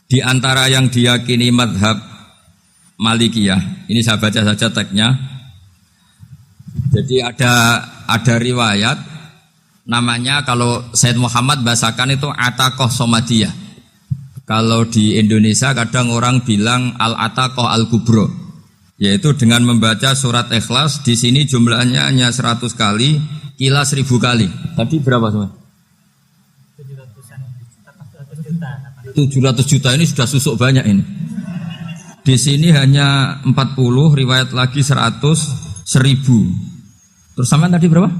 Di antara yang diyakini madhab Malikiyah, ini saya baca saja teksnya. Jadi ada riwayat namanya, kalau Said Muhammad bahasakan itu Ataqoh Somadiyah. Kalau di Indonesia kadang orang bilang Al-Ataqoh Al-Kubro, yaitu dengan membaca surat Ikhlas. Di sini jumlahnya hanya 100 kali, Qila 1000 kali. Tadi berapa semua? 700 juta ini sudah susuk banyak ini. Di sini hanya 40, riwayat lagi 100, 1000. Terus sampai tadi berapa?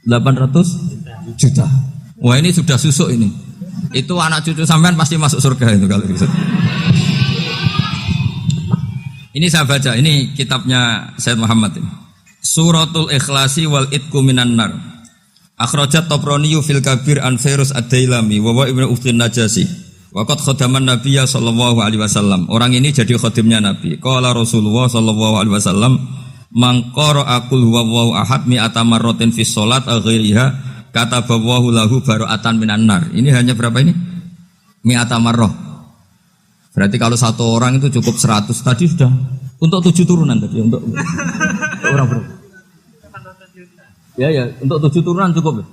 800 juta. Wah, ini sudah susuk ini. Itu anak cucu sampean pasti masuk surga itu kalau gitu. Ini saya baca, ini kitabnya Said Muhammad ini. Suratul Ikhlasi wal Itqu minan nar. Akhrajat Tabrani fil Kabir an Fairuz Ad-Dailami wa wa Ibnu Uftin Najasi. Waqad khadaman Nabiyya sallallahu alaihi wasallam. Orang ini jadi khadimnya Nabi. Qala Rasulullah sallallahu alaihi wasallam, "Man qara'a qul huwallahu ahad mi'ata marratin fi shalat ghairiha kataballahu lahu bara'atan minan nar." Ini hanya berapa ini? Mi'ata marrah. Berarti kalau satu orang itu cukup 100. Tadi sudah untuk 7 turunan tadi, untuk orang berapa? Ya, untuk 7 turunan cukup.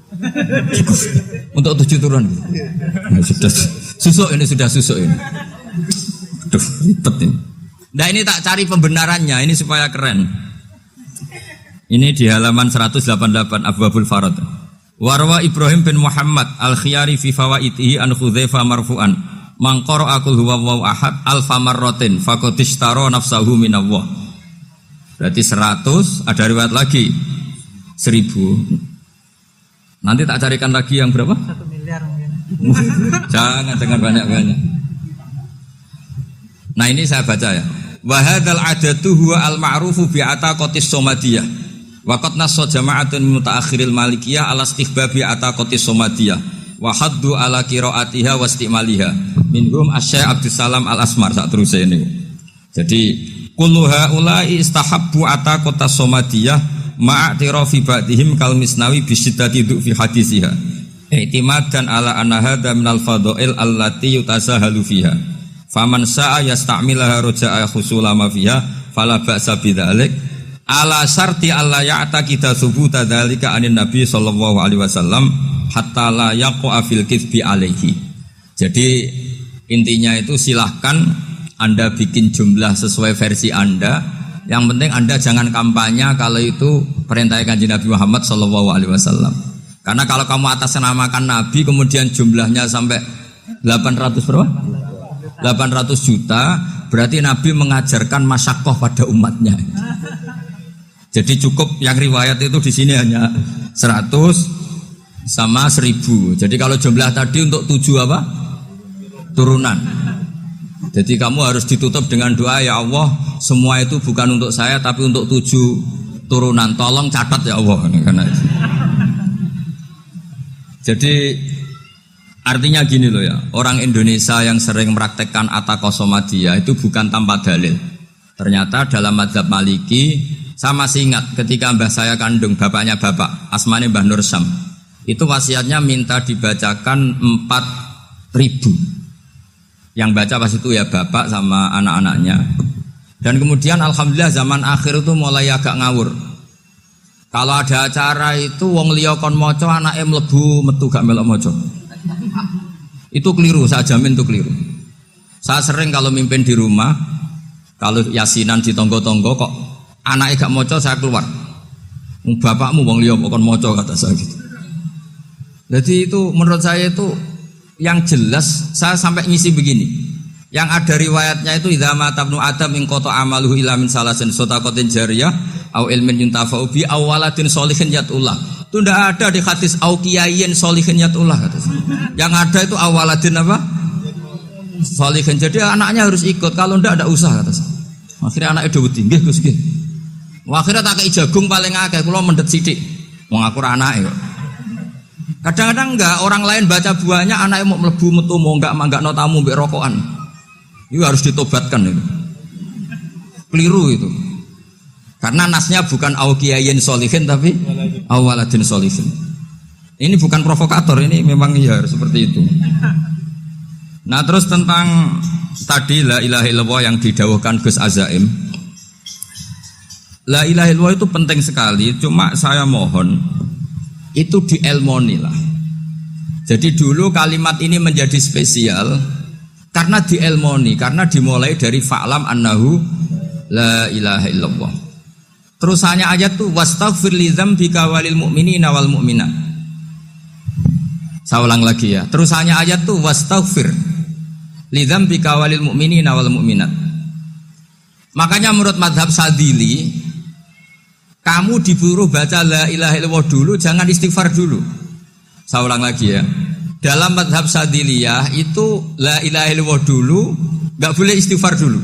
Untuk 7 turunan. Nah, sudah susuk ini, sudah susuk ini. Aduh, ribet ini. Nah, ini tak cari pembenarannya, ini supaya keren. Ini di halaman 188 Abwabul Farad. Warwa Ibrahim bin Muhammad Al-Khiyari fi fawaitihi an Hudzaifah marfu'an. Man qara'a qul huwallahu ahad alfa marratin faqad ishtara nafsahu minallah. Berarti 100, ada riwayat lagi 1000. Nanti tak carikan lagi yang berapa? 1 miliar mungkin. Jangan banyak-banyak. Nah, ini saya baca ya. Wa hadzal adatu huwa al-ma'rufu bi ataqatis somadiyah. Wa qad nassa jama'atun mutaakhiril malikiyah ala istihbabi ataqatis somadiyah. Wa haddu ala qiraatiha wa istimaliha. Minhum Asy-Syaikh Abdus Salam Al-Asmar sak terus ini. Jadi kullu haula'i istahabbu ataqatas somadiyah ma'atirafi ba'dihim kal misnawi bisyidati du'fi hadisiha i'timadan ala anna hadha minal fadha'il allati yutasahalu fiha faman sa'a yasta'milaha roja'a khusulama fiha fala ba'sa bidzalik ala syarti alla ya'taqida thubuta dzalika anin nabi sallallahu alaihi wasallam hatta la yaqa'a fil kitsbi alaihi. Jadi intinya itu silahkan Anda bikin jumlah sesuai versi Anda. Yang penting Anda jangan kampanye kalau itu perintah Kanjeng Nabi Muhammad sallallahu alaihi wasallam. Karena kalau kamu atasnamakan Nabi kemudian jumlahnya sampai 800 berapa? 800 juta, berarti Nabi mengajarkan masyaqqah pada umatnya. Jadi cukup yang riwayat itu di sini hanya 100 sama 1000. Jadi kalau jumlah tadi untuk 7 apa? Turunan. Jadi kamu harus ditutup dengan doa, ya Allah, semua itu bukan untuk saya tapi untuk 7 turunan. Tolong catat ya Allah. Karena itu. Jadi artinya gini loh ya, orang Indonesia yang sering mempraktekkan ataqoh somadiyah itu bukan tanpa dalil. Ternyata dalam mazhab Maliki, saya masih ingat ketika mbah saya kandung, bapaknya bapak, asmane Mbah Nur Syam, itu wasiatnya minta dibacakan 4.000. Yang baca pas itu ya bapak sama anak-anaknya. Dan kemudian alhamdulillah zaman akhir itu mulai agak ngawur. Kalau ada acara itu wong liya kon maca anake mlebu metu gak melok maca. Itu keliru, saya jamin itu keliru. Saya sering kalau mimpin di rumah, kalau yasinan di tonggo-tonggo kok anaknya gak maca, saya keluar. Bapakmu wong liya kon maca, kata saya gitu. Jadi itu menurut saya itu yang jelas. Saya sampai ngisi begini, yang ada riwayatnya itu idza mata ibnu adam in qata amaluhu illa min salasin shadaqatin jariyah au ilmin yuntafa'u bi aw waladin sholihin yatullah. Itu tidak ada di hadis au kiyayin sholihin yatullah. Yang ada itu awaladin apa? Sholihin. Jadi anaknya harus ikut, kalau tidak usah, kata saya. Akhirnya anaknya udah wedi, nggih Gus nggih. Akhirnya tak kei jagung paling akeh, kula mendet sithik. Wong aku ra anake kok. Kadang-kadang enggak, orang lain baca buahnya, anaknya mau mlebu metu mau enggak no tamu mbek rokokan. Itu harus ditobatkan itu. Keliru itu. Karena nasnya bukan auqiyayin sholihin tapi awaladin sholihin. Ini bukan provokator, ini memang ya seperti itu. Nah terus tentang tadi la ilaha illallah yang didawuhkan Gus Azaim. La ilaha illallah itu penting sekali, cuma saya mohon itu dielmoni lah. Jadi dulu kalimat ini menjadi spesial karena dielmoni, karena dimulai dari fa'lam annahu la ilaha illallah. Terusannya ayat tuh wastaghfir li dzambika walil mu'minina wal mu'minat. Saya ulang lagi ya. Terusannya ayat tuh wastaghfir li dzambika walil mu'minina wal mu'minat. Makanya menurut mazhab Sadili, kamu disuruh baca la ilaha illallah dulu, jangan istighfar dulu. Saya ulang lagi ya. Dalam mazhab Sadiliyah itu la ilaha illallah dulu, enggak boleh istighfar dulu.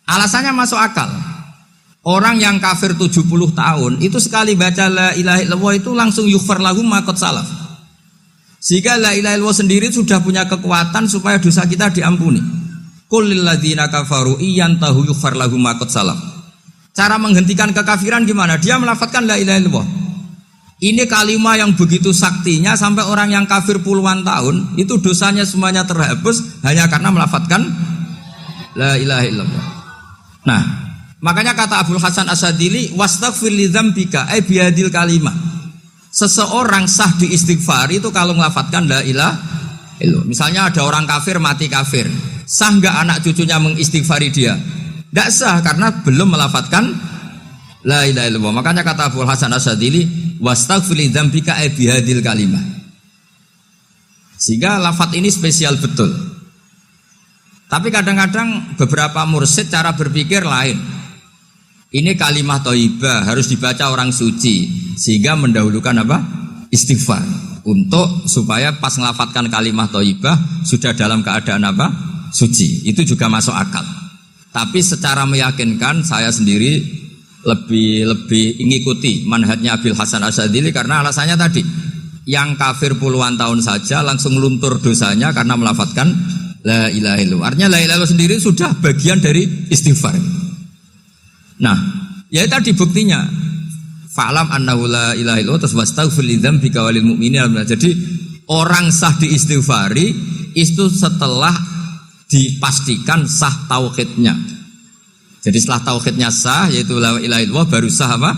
Alasannya masuk akal. Orang yang kafir 70 tahun itu sekali baca la ilaha illallah itu langsung yughfar lahum ma qad salaf. Sehingga la ilaha illallah sendiri sudah punya kekuatan supaya dosa kita diampuni. Qul lil ladzina kafaru iyantahu yughfar lahum ma qad salaf. Cara menghentikan kekafiran gimana? Dia melafadzkan la ilaha illallah. Ini kalimat yang begitu saktinya sampai orang yang kafir puluhan tahun itu dosanya semuanya terhapus hanya karena melafadzkan la ilaha illallah. Nah, makanya kata Abdul Hasan Asadili, wastaghfir li dzambika ay bihadil kalimah. Seseorang sah diistighfar itu kalau melafadzkan la ilaha illallah. Misalnya ada orang kafir mati kafir, sah enggak anak cucunya mengistighfari dia? Enggak sah karena belum melafadzkan la ilaha illallah. Makanya kata Abdul Hasan Asadili, wastaghfir li dzambika ay bihadil kalimah. Sehingga lafadz ini spesial betul. Tapi kadang-kadang beberapa mursyid cara berpikir lain. Ini kalimah thayyibah harus dibaca orang suci sehingga mendahulukan apa? Istighfar. Untuk supaya pas ngelafatkan kalimah thayyibah sudah dalam keadaan apa? Suci. Itu juga masuk akal. Tapi secara meyakinkan saya sendiri lebih mengikuti manhajnya Abil Hasan Asyadzili karena alasannya tadi yang kafir puluhan tahun saja langsung luntur dosanya karena melafatkan la ilaha illallah. Artinya la ilaha illallah sendiri sudah bagian dari istighfar. Nah, ya tadi buktinya. Fa'lam annahu la ilaha illallah terus wastaghfir li dzambika walil mu'minina. Jadi orang sah diistighfari itu setelah dipastikan sah tauhidnya. Jadi setelah tauhidnya sah yaitu la ilaha illallah baru sah apa?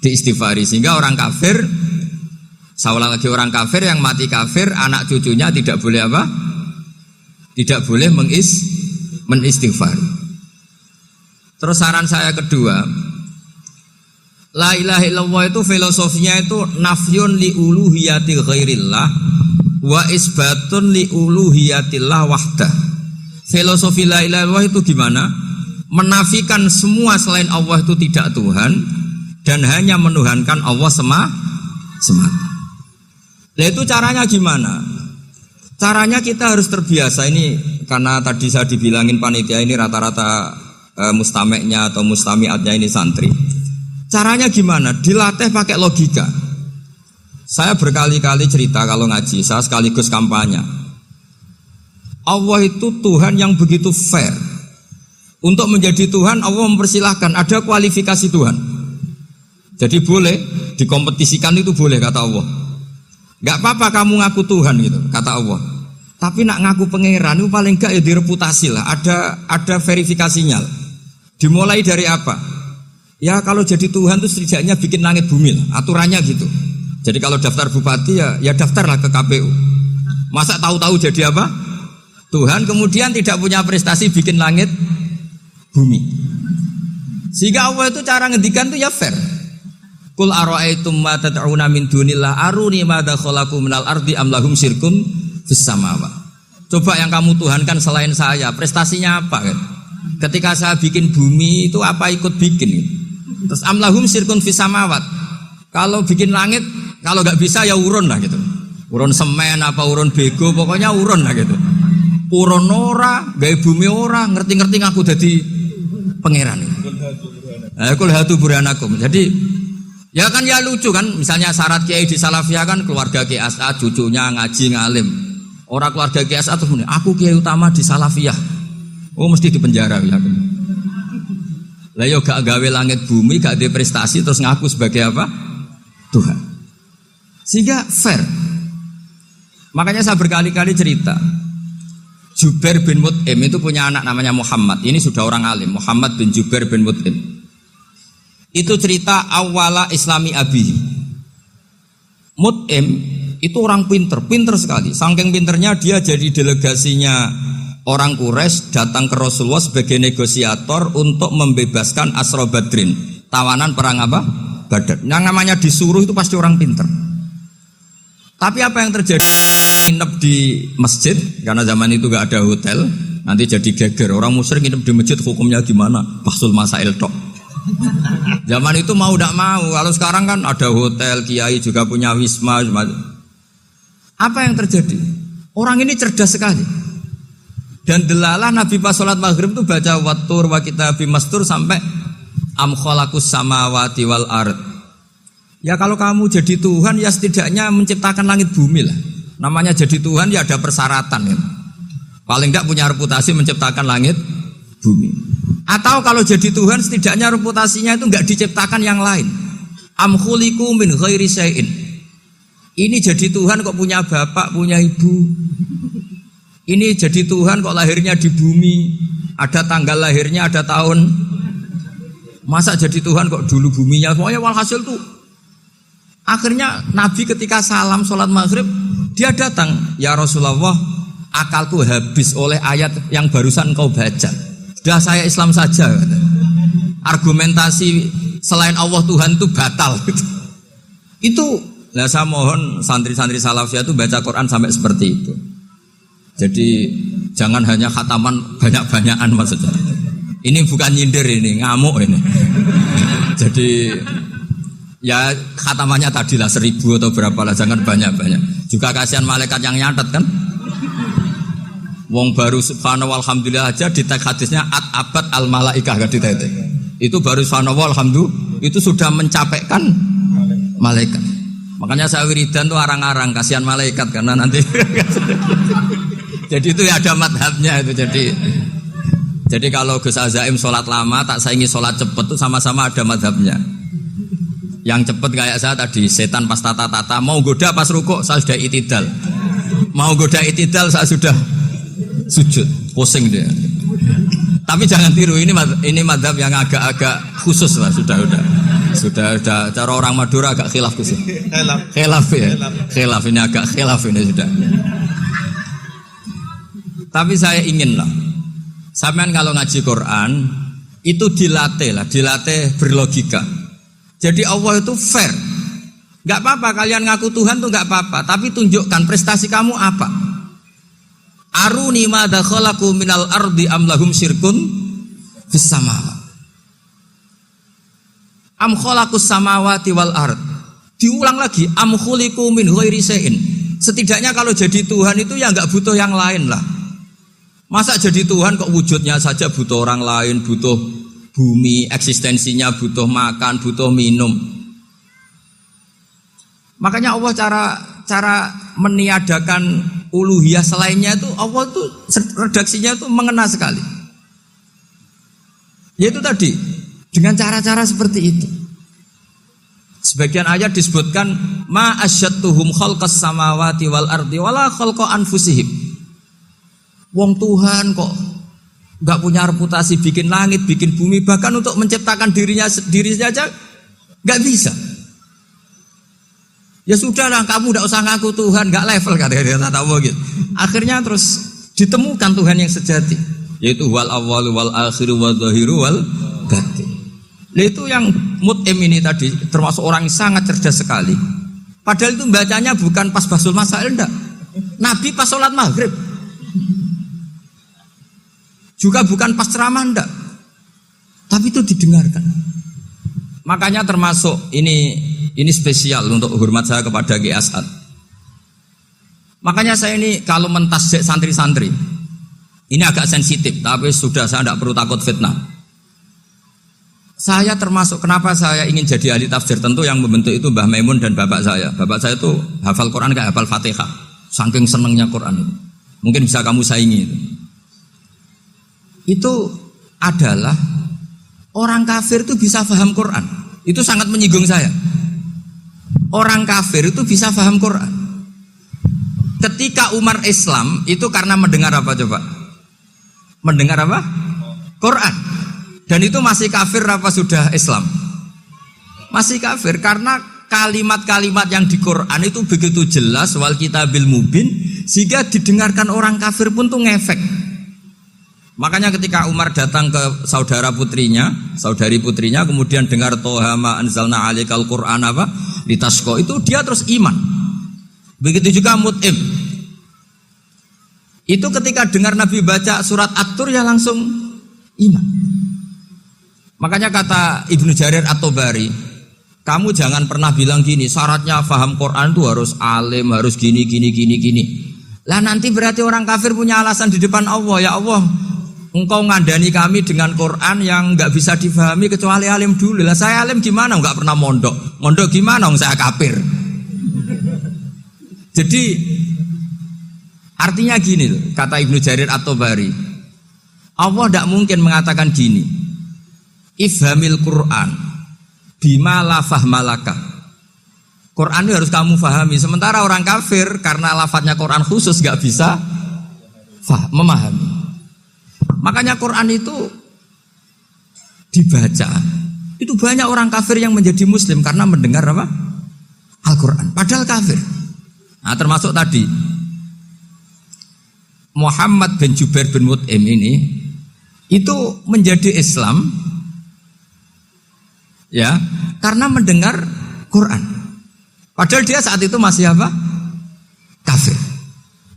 Diistighfari. Sehingga orang kafir, saya ulang lagi, orang kafir yang mati kafir anak cucunya tidak boleh apa? Tidak boleh menistighfar. Terus saran saya kedua, la ilaha illallah itu filosofinya itu nafyun li uluhiyati ghairillah wa isbatun li uluhiyatillah wahdah. Filosofi la ilaha illallah itu gimana? Menafikan semua selain Allah itu tidak Tuhan dan hanya menuhankan Allah semata. Nah itu caranya gimana? Caranya kita harus terbiasa ini karena tadi saya dibilangin panitia ini rata-rata mustameknya atau mustamiatnya ini santri. Caranya gimana? Dilatih pakai logika. Saya berkali-kali cerita kalau ngaji, saya sekaligus kampanye. Allah itu Tuhan yang begitu fair. Untuk menjadi Tuhan Allah mempersilahkan, ada kualifikasi Tuhan. Jadi boleh dikompetisikan itu boleh kata Allah. Gak apa-apa kamu ngaku Tuhan gitu kata Allah. Tapi nak ngaku pangeran itu paling gak ya direputasi lah. Ada verifikasinya. Dimulai dari apa? Ya kalau jadi Tuhan itu setidaknya bikin langit bumi lah. Aturannya gitu. Jadi kalau daftar bupati ya daftarlah ke KPU. Masa tahu-tahu jadi apa? Tuhan kemudian tidak punya prestasi bikin langit bumi. Sehingga Allah itu cara ngendikan itu ya fair. Qul ara'aitum ma tad'una min dunillah aruni madza khalaqu minal ardi am lahum syirkum fis samawati. Coba yang kamu tuhankan selain saya, prestasinya apa kan? Ketika saya bikin bumi itu apa ikut bikin? Terus am lahum syirkum fis samawati. Kalau bikin langit, kalau enggak bisa ya urun lah gitu. Urun semen apa urun bego, pokoknya urun lah gitu. Urun ora, gawe bumi ora, ngerti-ngerti ngaku dadi pangeran. Kul hatu burhanakum. Jadi ya kan ya lucu kan, misalnya syarat kiai di Salafiyah kan keluarga Kiai As'ad, cucunya ngaji ngalim. Orang keluarga Kiai As'ad terus aku kiai utama di Salafiyah. Oh mesti dipenjara ya. Lah yo gak gawe langit bumi, gak ada prestasi terus ngaku sebagai apa? Tuhan. Sehingga fair. Makanya saya berkali-kali cerita. Jubair bin Mut'im itu punya anak namanya Muhammad. Ini sudah orang alim, Muhammad bin Jubair bin Mut'im. Itu cerita awala islami abihi. Mut'im itu orang pinter sekali. Saking pinternya dia jadi delegasinya orang Quraisy datang ke Rasulullah sebagai negosiator untuk membebaskan Asra Badrin, tawanan perang apa? Badar. Yang namanya disuruh itu pasti orang pinter. Tapi apa yang terjadi? Nginep di masjid karena zaman itu gak ada hotel, nanti jadi geger. Orang musyrik nginep di masjid hukumnya gimana? Bahsul masail tok. Zaman itu mau tidak mau. Kalau sekarang kan ada hotel, kiai juga punya wisma. Apa yang terjadi? Orang ini cerdas sekali. Dan delalah Nabi pas sholat maghrib itu baca wattur wa kitabi mastur sampai am khalaqus samawati wal ard. Ya kalau kamu jadi Tuhan ya setidaknya menciptakan langit bumi lah. Namanya jadi Tuhan ya ada persyaratan ya. Paling tidak punya reputasi menciptakan langit bumi. Atau kalau jadi Tuhan setidaknya reputasinya itu enggak diciptakan yang lain. Am khuliqu min ghairi syai'in. Ini jadi Tuhan kok punya bapak, punya ibu. Ini jadi Tuhan kok lahirnya di bumi. Ada tanggal lahirnya, ada tahun. Masa jadi Tuhan kok dulu buminya. Pokoknya walhasil tuh. Akhirnya Nabi ketika salam sholat maghrib, dia datang. Ya Rasulullah, akalku habis oleh ayat yang barusan kau baca. Sudah saya Islam saja. Argumentasi selain Allah Tuhan itu batal. Itu, nah saya mohon santri-santri salafiyah itu baca Quran sampai seperti itu. Jadi jangan hanya khataman banyak-banyakan maksudnya. Ini bukan nyindir ini, ngamuk ini. Jadi ya khatamannya tadilah 1000 atau berapa lah, jangan banyak-banyak. Juga kasihan malaikat yang nyatet kan. Wong baru subhanallah alhamdulillah aja di teks hadisnya abad al malaikah gak ditete. Itu baru subhanallah alhamdulillah itu sudah mencapaikan malaikat. Makanya saya wiridan tuh arang-arang kasihan malaikat karena nanti jadi itu ya ada madhabnya itu jadi kalau Gus Azaim sholat lama tak saingi sholat cepet itu sama-sama ada madhabnya. Yang cepet kayak saya tadi setan pas tata-tata mau goda pas rukuk saya sudah itidal, mau goda itidal saya sudah sujud, pusing dia. Tapi jangan tiru, ini madhab yang agak-agak khusus lah, sudah cara orang Madura agak khilaf khusus. Khilaf ya, khilaf ini agak khilaf ini sudah. Tapi saya ingin lah, sampean kalau ngaji Quran itu dilatih berlogika. Jadi Allah itu fair, nggak apa-apa kalian ngaku Tuhan tuh nggak apa-apa, tapi tunjukkan prestasi kamu apa. Aruni ma dakhalaqu minal ardi am lahum syirkun fis samawati. Am khalaqus samawati wal ard. Diulang lagi am khuliqu min ghairi syai'in. Setidaknya kalau jadi Tuhan itu ya enggak butuh yang lain lah. Masa jadi Tuhan kok wujudnya saja butuh orang lain, butuh bumi, eksistensinya butuh makan, butuh minum. Makanya Allah cara meniadakan uluhiyah selainnya itu Allah itu redaksinya itu mengena sekali. Yaitu tadi dengan cara-cara seperti itu. Sebagian ayat disebutkan ma asyattuhum khalqas samawati wal ardi wala khalqa anfusihim. Wong Tuhan kok enggak punya reputasi bikin langit, bikin bumi, bahkan untuk menciptakan dirinya aja enggak bisa. Ya sudahlah, kamu tidak usah ngaku Tuhan, nggak level kata gitu. Akhirnya terus ditemukan Tuhan yang sejati, yaitu wal awwalu wal akhiru wal zahiru wal batin. Nah itu yang Mut'im ini tadi termasuk orang yang sangat cerdas sekali. Padahal itu bacanya bukan pas basul masail, enggak. Nabi pas sholat maghrib. Juga bukan pas ceramah, enggak. Tapi itu didengarkan. Makanya termasuk ini spesial untuk hormat saya kepada Ki As'ad. Makanya saya ini kalau mentasjik santri-santri, ini agak sensitif, tapi sudah saya tidak perlu takut fitnah. Saya termasuk kenapa saya ingin jadi ahli tafsir, tentu yang membentuk itu Mbah Maimun dan bapak saya. Bapak saya itu hafal Quran kayak hafal Fatihah, saking senengnya Quran itu. Mungkin bisa kamu saingi itu. Itu adalah orang kafir itu bisa paham Quran. Itu sangat menyinggung saya. Orang kafir itu bisa paham Quran. Ketika Umar Islam itu karena mendengar apa coba? Mendengar apa? Quran. Dan itu masih kafir apa sudah Islam? Masih kafir karena kalimat-kalimat yang di Quran itu begitu jelas wal kitabil mubin sehingga didengarkan orang kafir pun tuh ngefek. Makanya ketika Umar datang ke saudari putrinya kemudian dengar Toha ma anzalna alaikal Quran apa? Litasqa itu dia terus iman. Begitu juga Mut'im. Itu ketika dengar Nabi baca surat At-Tur ya langsung iman. Makanya kata Ibnu Jarir At-Tabari, kamu jangan pernah bilang gini, syaratnya faham Quran itu harus alim, harus gini. Lah nanti berarti orang kafir punya alasan di depan Allah, ya Allah, engkau ngandani kami dengan Quran yang enggak bisa difahami kecuali alim dulu. Lah saya alim gimana? Enggak pernah mondok. Mondok gimana? Saya kafir. Jadi artinya gini loh, kata Ibnu Jarir At-Tabari, Allah tidak mungkin mengatakan gini, ifhamil Quran bima la fahmalaka. Quran itu harus kamu fahami. Sementara orang kafir karena lafadznya Quran khusus gak bisa memahami. Makanya Quran itu dibaca. Itu banyak orang kafir yang menjadi muslim karena mendengar apa? Al-Quran. Padahal kafir. Nah termasuk tadi Muhammad bin Jubair bin Mut'im ini itu menjadi Islam ya karena mendengar Quran. Padahal dia saat itu masih apa? Kafir.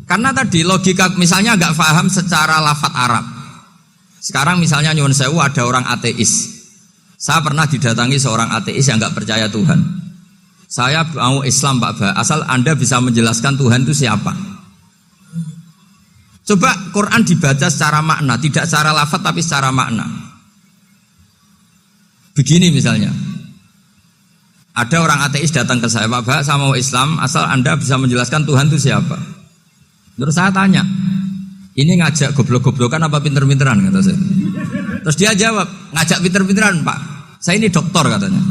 Karena tadi logika misalnya nggak paham secara lafadz Arab. Sekarang misalnya nyuwun sewu ada orang ateis. Saya pernah didatangi seorang ateis yang nggak percaya Tuhan. Saya mau Islam Pak Ba, asal Anda bisa menjelaskan Tuhan itu siapa. Coba Quran dibaca secara makna, tidak secara lafadz tapi secara makna. Begini misalnya, ada orang ateis datang ke saya, Pak Ba, saya mau Islam, asal Anda bisa menjelaskan Tuhan itu siapa. Terus saya tanya, ini ngajak goblok-goblokan apa pinter-pinteran kata saya. Terus dia jawab, ngajak pinter-pinteran Pak, saya ini doktor katanya.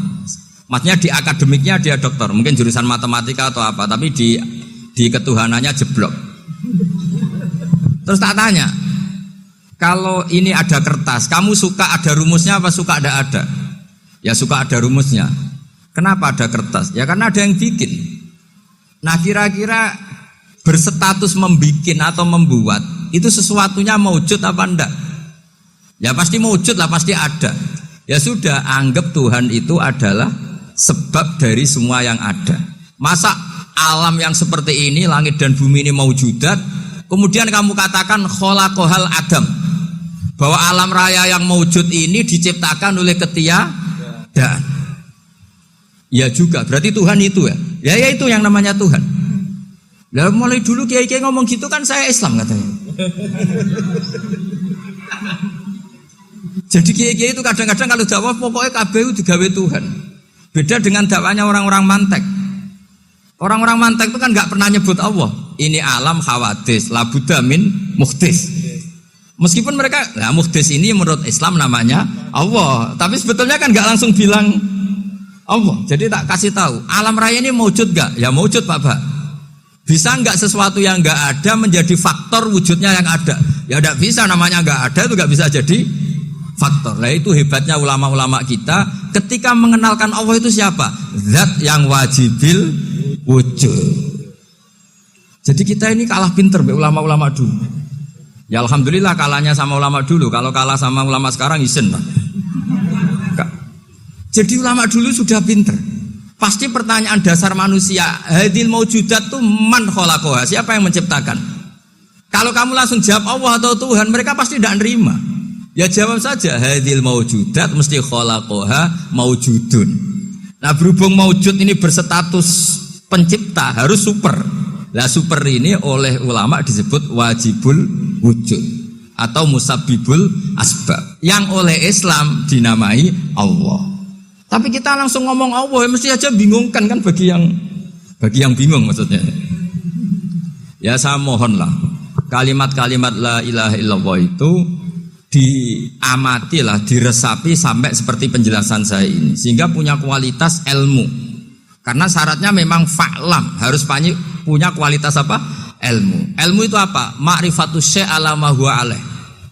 Maksudnya di akademiknya dia doktor, mungkin jurusan matematika atau apa, tapi di ketuhanannya jeblok. Terus tak tanya, kalau ini ada kertas, kamu suka ada rumusnya apa suka ada? Ya suka ada rumusnya. Kenapa ada kertas? Ya karena ada yang bikin. Nah kira-kira berstatus membikin atau membuat itu sesuatunya mewujud apa enggak? Ya pasti mewujud lah, pasti ada. Ya sudah, anggap Tuhan itu adalah sebab dari semua yang ada. Masa alam yang seperti ini, langit dan bumi ini maujudat, kemudian kamu katakan khalaqahal adam, bahwa alam raya yang maujud ini diciptakan oleh ketiadaan. Ya juga, berarti Tuhan itu ya. Ya itu yang namanya Tuhan. Lah mulai dulu kiai-kiai ngomong gitu kan saya Islam katanya. Jadi kiai-kiai itu kadang-kadang kalau dakwah pokoknya KBU digawe Tuhan. Beda dengan dakwanya orang-orang mantek. Orang-orang mantek itu kan nggak pernah nyebut Allah. Ini alam hawadis, labuda min muhdis. Meskipun mereka, nah muhdis ini menurut Islam namanya Allah. Tapi sebetulnya kan nggak langsung bilang Allah. Jadi tak kasih tahu, alam raya ini mewujud nggak? Ya mewujud Pak. Bisa nggak sesuatu yang nggak ada menjadi faktor wujudnya yang ada? Ya nggak bisa, namanya nggak ada itu nggak bisa jadi faktor. Nah itu hebatnya ulama-ulama kita ketika mengenalkan Allah itu siapa? Zat yang wajibil wujud. Jadi kita ini kalah pinter ulama-ulama dulu. Ya alhamdulillah kalahnya sama ulama dulu. Kalau kalah sama ulama sekarang isen lah. Jadi ulama dulu sudah pinter. Pasti pertanyaan dasar manusia, hadil maujudat itu man khalaqaha, siapa yang menciptakan? Kalau kamu langsung jawab Allah atau Tuhan, mereka pasti tidak nerima. Ya jawab saja, hadil maujudat mesti khalaqaha maujudun. Nah berhubung maujud ini berstatus pencipta, harus super. Lah super ini oleh ulama disebut wajibul wujud atau musabbibul asbab, yang oleh Islam dinamai Allah. Tapi kita langsung ngomong Allah, mesti aja bingungkan kan bagi yang bingung maksudnya. Ya saya mohonlah kalimat-kalimat la ilaha illallah itu diamatilah, diresapi sampai seperti penjelasan saya ini, sehingga punya kualitas ilmu. Karena syaratnya memang fa'lam, harus punya kualitas apa? Ilmu. Ilmu itu apa? Ma'rifatus syai' ala ma huwa alaih.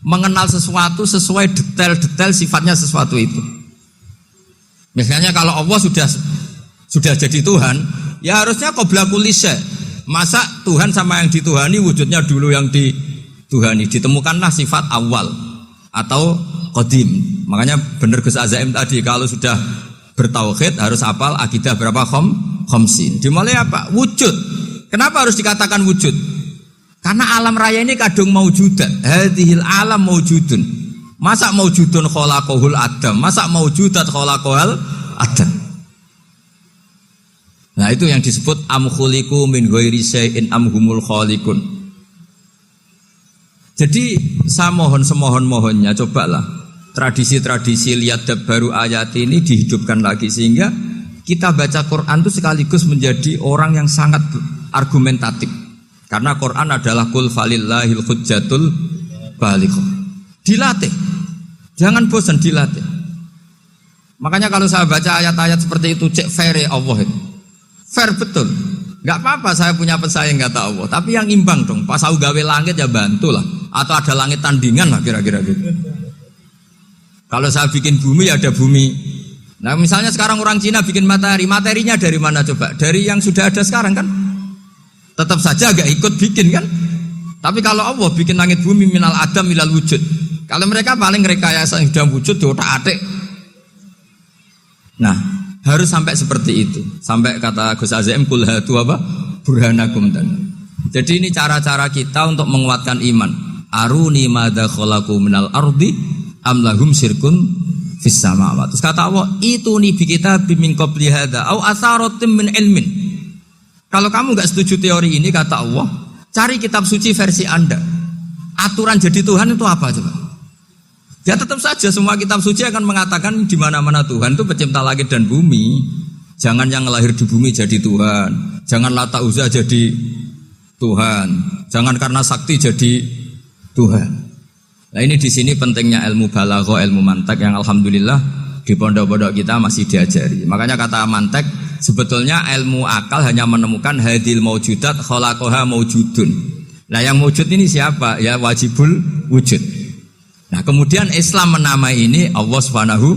Mengenal sesuatu sesuai detail-detail sifatnya sesuatu itu. Misalnya kalau Allah sudah jadi Tuhan, ya harusnya qabla kulli syai'. Masa Tuhan sama yang dituhani wujudnya dulu yang dituhani. Ditemukanlah sifat awal atau qadim. Makanya benar Gus Azaim tadi, kalau sudah bertauhid harus hafal akidah berapa khamsin. Dimulai apa? Wujud. Kenapa harus dikatakan wujud? Karena alam raya ini kadung maujudat. Hadhil alam maujudun. Masa maujudun khalaqahul adam? Masa maujudat khalaqahul adam? Nah itu yang disebut am khuliqu min ghairi syai'in am humul khaliqun. Jadi saya semohon-mohonnya cobalah tradisi-tradisi lihat baru ayat ini dihidupkan lagi sehingga kita baca Quran itu sekaligus menjadi orang yang sangat argumentatif. Karena Quran adalah qul falillahil hujjatul balighah. Dilatih. Jangan bosan dilatih. Makanya kalau saya baca ayat-ayat seperti itu cek fair Allah itu. Fair betul. Enggak apa-apa saya punya pesaing kata Allah, tapi yang imbang dong. Pas aku gawe langit ya bantulah atau ada langit tandingan lah kira-kira gitu. Kalau saya bikin bumi ya ada bumi. Nah misalnya sekarang orang Cina bikin matahari, materinya dari mana coba? Dari yang sudah ada sekarang kan? Tetap saja agak ikut bikin kan? Tapi kalau Allah bikin langit bumi minal adam minal wujud. Kalau mereka paling rekayasa yang sudah wujud diotak-atik. Nah harus sampai seperti itu. Sampai kata Gus Azaim kul hatu apa? Burhanakum dan. Jadi ini cara-cara kita untuk menguatkan iman. Aruni madza khalaqu minal ardi am lahum syirkun fis samawati. Terus kata Allah, itu nih bi kitabim min qabli hadza au atharatin min ilmin. Kalau kamu enggak setuju teori ini kata Allah, cari kitab suci versi Anda. Aturan jadi Tuhan itu apa coba? Ya tetap saja semua kitab suci akan mengatakan di mana-mana Tuhan itu pencipta langit dan bumi. Jangan yang lahir di bumi jadi Tuhan. Jangan Lata Uzza jadi Tuhan. Jangan karena sakti jadi Tuhan. Nah ini di sini pentingnya ilmu balaghah, ilmu mantek yang alhamdulillah di pondok-pondok kita masih diajari. Makanya kata mantek sebetulnya ilmu akal hanya menemukan hadil maujudat khalaqaha maujudun. Nah yang wujud ini siapa? Ya wajibul wujud. Nah kemudian Islam menamai ini Allah Subhanahu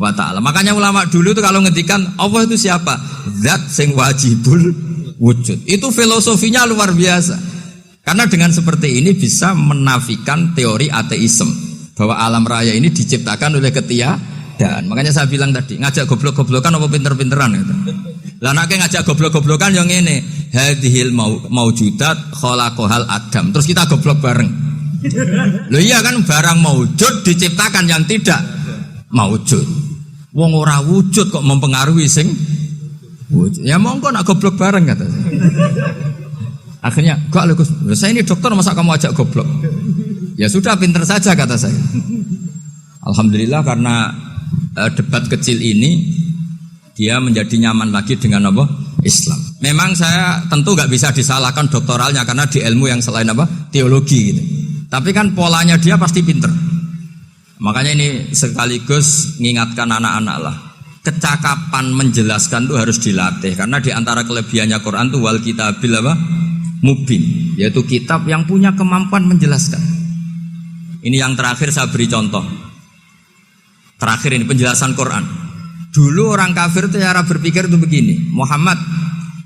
wa ta'ala. Makanya ulama dulu itu kalau ngendikan Allah itu siapa? Zat sing wajibul wujud. Itu filosofinya luar biasa. Karena dengan seperti ini bisa menafikan teori ateisme bahwa alam raya ini diciptakan oleh ketiadaan. Makanya saya bilang tadi ngajak goblok-goblokan apa pinter-pinteran gitu. Lah nek ngajak goblok-goblokan yang ini hadhil maujudat khalaqahal adam. Terus kita goblok bareng. Loh iya kan barang maujud diciptakan yang tidak maujud. Wong ora wujud kok mempengaruhi sing wujud. Ya monggo nak goblok bareng kata saya. Akhirnya, kok Gus, saya ini dokter masa kamu ajak goblok? Ya sudah pinter saja kata saya. Alhamdulillah karena debat kecil ini dia menjadi nyaman lagi dengan apa? Islam. Memang saya tentu nggak bisa disalahkan doktoralnya karena di ilmu yang selain apa? Teologi gitu. Tapi kan polanya dia pasti pinter. Makanya ini sekaligus mengingatkan anak-anak lah. Kecakapan menjelaskan itu harus dilatih karena di antara kelebihannya Quran itu wal kitabil apa? Mubin, yaitu kitab yang punya kemampuan menjelaskan. Ini yang terakhir saya beri contoh. Terakhir ini penjelasan Quran. Dulu orang kafir itu cara berpikir itu begini, Muhammad,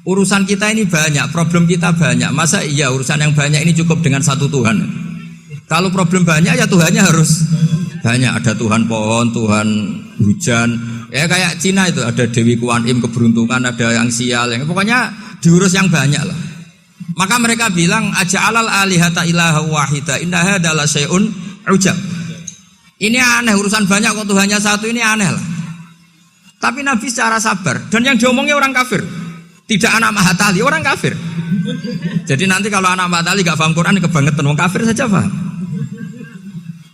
urusan kita ini banyak, problem kita banyak. Masa iya urusan yang banyak ini cukup dengan satu Tuhan? Kalau problem banyak ya Tuhannya harus banyak. Ada Tuhan pohon, Tuhan hujan. Ya kayak Cina itu ada Dewi Kuan Im keberuntungan, ada yang sial, yang pokoknya diurus yang banyak lah. Maka mereka bilang aja'alal alihata ilaha wahida inna hadza la syai'un ujab. Ini aneh urusan banyak kok Tuhannya satu ini aneh lah. Tapi Nabi secara sabar dan yang diomongnya orang kafir. Tidak anak Mahatali, orang kafir. Jadi nanti kalau anak Mahatali gak paham Quran kebangetan orang kafir saja paham.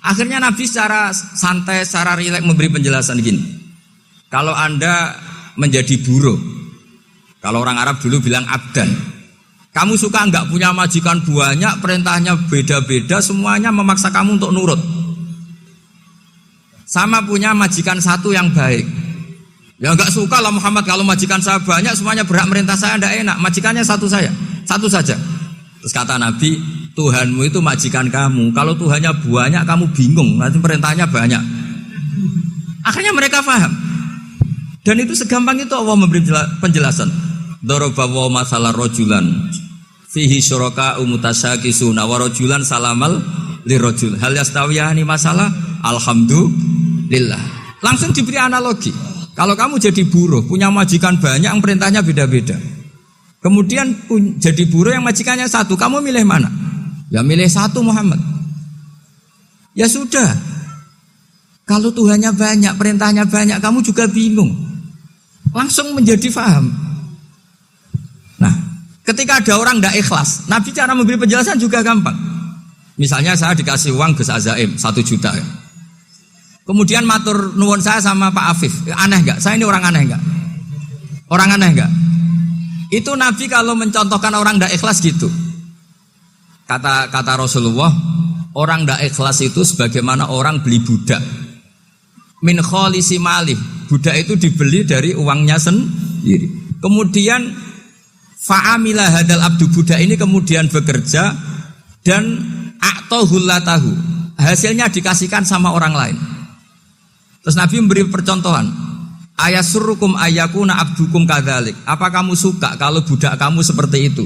Akhirnya Nabi secara santai, secara rileks memberi penjelasan gini. Kalau Anda menjadi buruh, kalau orang Arab dulu bilang abdan. Kamu suka enggak punya majikan banyak, perintahnya beda-beda, semuanya memaksa kamu untuk nurut. Sama punya majikan satu yang baik. Ya enggak suka lah Muhammad kalau majikan saya banyak, semuanya berhak merintah saya, enggak enak. Majikannya satu saja. Terus kata Nabi, Tuhanmu itu majikan kamu. Kalau Tuhannya banyak, kamu bingung. Nanti perintahnya banyak. Akhirnya mereka paham. Dan itu segampang itu Allah memberi penjelasan. Daraba wa masalah rojulan fihi syuraka umutasyakisuna wa rojulan salamal lirojul. Hal yastawiyani masalah alhamdulillah. Langsung diberi analogi. Kalau kamu jadi buruh, punya majikan banyak yang perintahnya beda-beda. Kemudian jadi buruh yang majikannya satu, kamu milih mana? Ya milih satu Muhammad. Ya sudah. Kalau Tuhannya banyak, perintahnya banyak, kamu juga bingung. Langsung menjadi faham. Nah, ketika ada orang tidak ikhlas, Nabi cara memberi penjelasan juga gampang. Misalnya saya dikasih uang Gus Azaim 1 juta. Kemudian matur nuwun saya sama Pak Afif. Aneh enggak? Saya ini orang aneh enggak? Orang aneh enggak? Itu Nabi kalau mencontohkan orang tidak ikhlas gitu. Kata Rasulullah, orang tidak ikhlas itu sebagaimana orang beli budak. Min kholisi malih. Budak itu dibeli dari uangnya sendiri. Kemudian fa'amila hadal abdu, budak ini kemudian bekerja dan a'tohullatahu, hasilnya dikasihkan sama orang lain. Terus Nabi memberi percontohan, ayasurrukum ayyakuna abdukum kadzalik. Apa kamu suka kalau budak kamu seperti itu?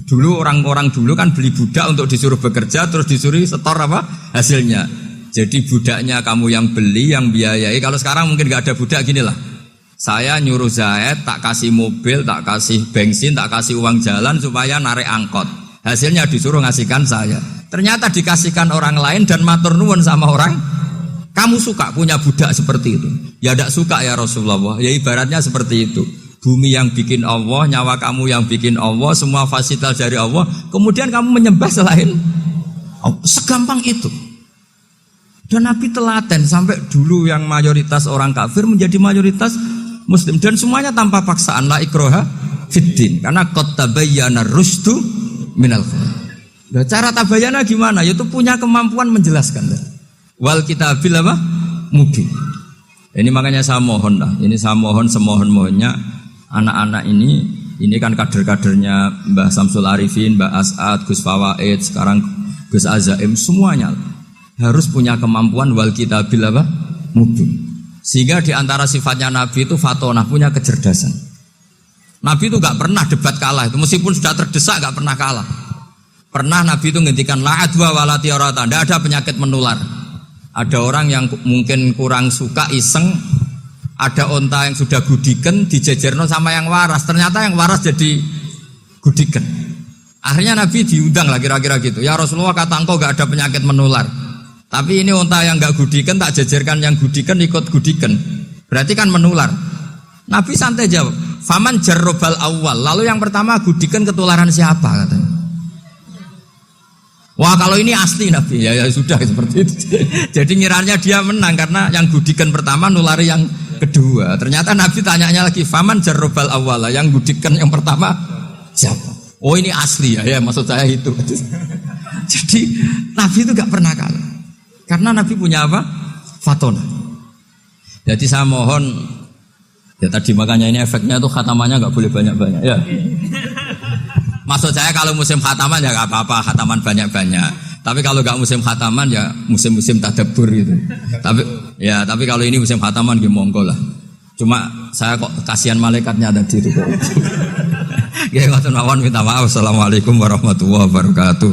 Dulu orang-orang dulu kan beli budak untuk disuruh bekerja, terus disuruh setor apa hasilnya. Jadi budaknya kamu yang beli, yang biayai. Kalau sekarang mungkin gak ada budak, gini lah. Saya nyuruh Zaid, tak kasih mobil, tak kasih bensin, tak kasih uang jalan supaya narik angkot. Hasilnya disuruh ngasihkan saya. Ternyata dikasihkan orang lain dan matur nuwun sama orang. Kamu suka punya budak seperti itu? Ya tidak suka ya Rasulullah. Ya ibaratnya seperti itu. Bumi yang bikin Allah, nyawa kamu yang bikin Allah, semua fasilitas dari Allah. Kemudian kamu menyembah selain Allah. Segampang itu. Dan Nabi telaten sampai dulu yang mayoritas orang kafir menjadi mayoritas Muslim, dan semuanya tanpa paksaan, la ikroha fiddin, karena qad tabayyana rusdu minal ghayy. Nah, cara tabayyana gimana? Yaitu punya kemampuan menjelaskan. Wal kitabil apa? Mubin. Ini makanya saya mohon lah. Ini saya mohon semohon-mohonnya anak-anak ini kan kader-kadernya Mbah Samsul Arifin, Mbah As'ad, Gus Fawaid, sekarang Gus Azaim, semuanya harus punya kemampuan wal kitabil apa? Mubin. Sehingga diantara sifatnya Nabi itu fatonah, punya kecerdasan. Nabi itu gak pernah debat kalah itu, meskipun sudah terdesak gak pernah kalah. Pernah Nabi itu ngendikan la adwa wala tiarata, tidak ada penyakit menular. Ada orang yang mungkin kurang suka iseng, ada onta yang sudah gudiken dijejerno sama yang waras, ternyata yang waras jadi gudiken. Akhirnya Nabi diundang lah kira-kira gitu. Ya Rasulullah, kata engkau gak ada penyakit menular. Tapi ini unta yang gak gudiken tak jejerkan yang gudiken ikut gudiken. Berarti kan menular. Nabi santai jawab, faman jarrobal awal. Lalu yang pertama gudiken ketularan siapa katanya. Wah kalau ini asli Nabi, ya sudah seperti itu. Jadi ngiranya dia menang karena yang gudiken pertama nulari yang kedua. Ternyata Nabi tanyanya lagi, faman jarrobal awal. Yang gudiken yang pertama siapa? Oh ini asli ya maksud saya itu. Jadi Nabi itu gak pernah kalah. Karena Nabi punya apa? Fatona. Jadi saya mohon, ya tadi makanya ini efeknya tuh khatamannya gak boleh banyak-banyak ya. Maksud saya kalau musim khataman ya gak apa-apa, khataman banyak-banyak. Tapi kalau gak musim khataman ya musim-musim tadabbur gitu. Tapi kalau ini musim khataman ya monggo lah. Cuma saya kok kasihan malaikatnya tadi itu kok. Ya ngoten mawon, minta maaf. Assalamualaikum warahmatullahi wabarakatuh.